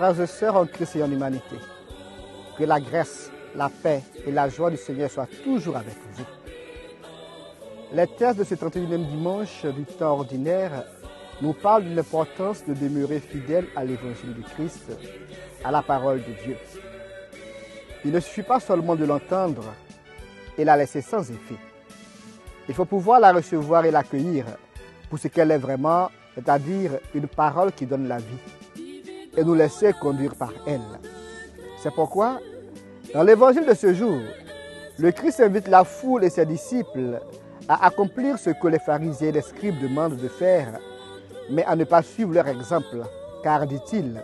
Frères et sœurs en Christ et en humanité, que la grâce, la paix et la joie du Seigneur soient toujours avec vous. Les textes de ce 31e dimanche du temps ordinaire nous parlent de l'importance de demeurer fidèle à l'évangile du Christ, à la parole de Dieu. Il ne suffit pas seulement de l'entendre et la laisser sans effet. Il faut pouvoir la recevoir et l'accueillir pour ce qu'elle est vraiment, c'est-à-dire une parole qui donne la vie, et nous laisser conduire par elle. C'est pourquoi, dans l'évangile de ce jour, le Christ invite la foule et ses disciples à accomplir ce que les pharisiens et les scribes demandent de faire, mais à ne pas suivre leur exemple, car, dit-il,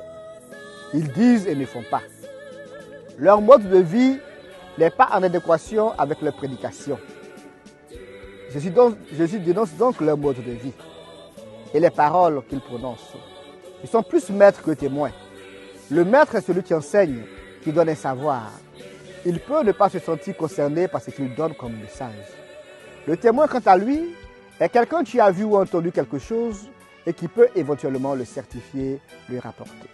ils disent et ne font pas. Leur mode de vie n'est pas en adéquation avec leur prédication. Jésus dénonce donc leur mode de vie et les paroles qu'ils prononcent. Ils sont plus maîtres que témoins. Le maître est celui qui enseigne, qui donne un savoir. Il peut ne pas se sentir concerné par ce qu'il donne comme message. Le témoin, quant à lui, est quelqu'un qui a vu ou entendu quelque chose et qui peut éventuellement le certifier, lui rapporter.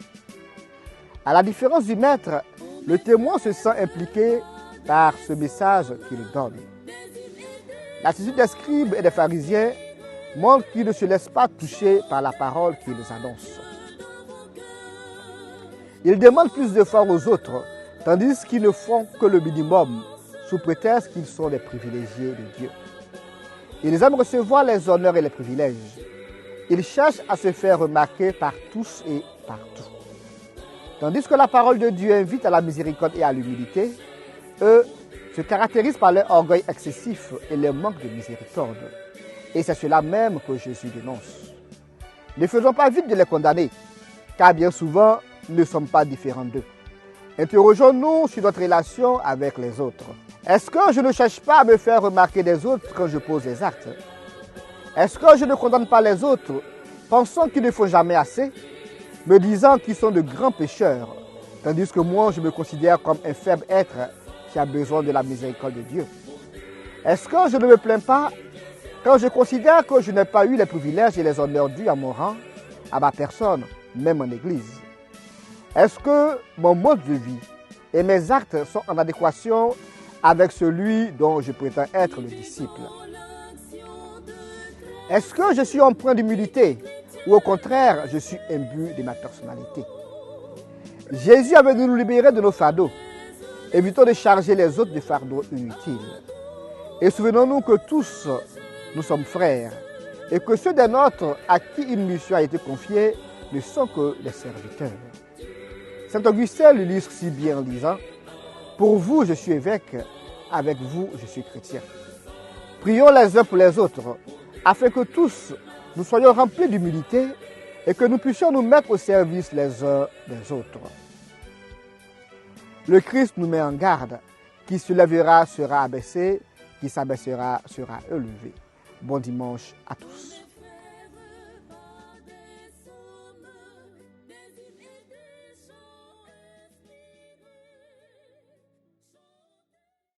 À la différence du maître, le témoin se sent impliqué par ce message qu'il donne. L'attitude des scribes et des pharisiens montre qu'ils ne se laissent pas toucher par la parole qu'ils annoncent. Ils demandent plus d'efforts aux autres, tandis qu'ils ne font que le minimum, sous prétexte qu'ils sont les privilégiés de Dieu. Ils aiment recevoir les honneurs et les privilèges. Ils cherchent à se faire remarquer par tous et partout. Tandis que la parole de Dieu invite à la miséricorde et à l'humilité, eux se caractérisent par leur orgueil excessif et leur manque de miséricorde. Et c'est cela même que Jésus dénonce. Ne faisons pas vite de les condamner, car bien souvent, nous ne sommes pas différents d'eux. Interrogeons-nous sur notre relation avec les autres. Est-ce que je ne cherche pas à me faire remarquer des autres quand je pose des actes? Est-ce que je ne condamne pas les autres, pensant qu'ils ne font jamais assez, me disant qu'ils sont de grands pécheurs, tandis que moi, je me considère comme un faible être qui a besoin de la miséricorde de Dieu? Est-ce que je ne me plains pas quand je considère que je n'ai pas eu les privilèges et les honneurs dus à mon rang, à ma personne, même en Église? Est-ce que mon mode de vie et mes actes sont en adéquation avec celui dont je prétends être le disciple? Est-ce que je suis empreint d'humilité ou au contraire, je suis imbu de ma personnalité? Jésus a venu nous libérer de nos fardeaux. Évitons de charger les autres de fardeaux inutiles. Et souvenons-nous que tous, nous sommes frères et que ceux des nôtres à qui une mission a été confiée ne sont que des serviteurs. Saint Augustin l'illustre si bien en disant « Pour vous, je suis évêque, avec vous, je suis chrétien. » Prions les uns pour les autres, afin que tous, nous soyons remplis d'humilité et que nous puissions nous mettre au service les uns des autres. Le Christ nous met en garde. Qui se lèvera sera abaissé, qui s'abaissera sera élevé. Bon dimanche à tous.